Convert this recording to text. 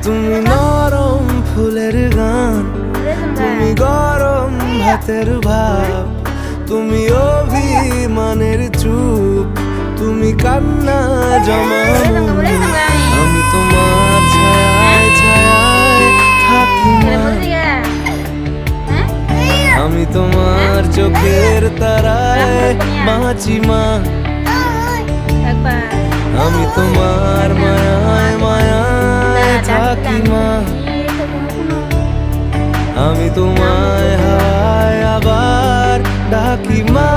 তুমি নরম ফুলের গান, তুমি গরম ভাতের ভাব, তুমি অভিমানের চুপ, তুমি কান্না জমানো। আমি তোমার ছায়ায় ছায়ায় থাকি মা, আমি তোমার চোখের তারায় বাঁচি মা, আমি তোমার মায়ায় মায়ায় থাকি মা, আমি তোমায় হায় আবার ডাকি মা।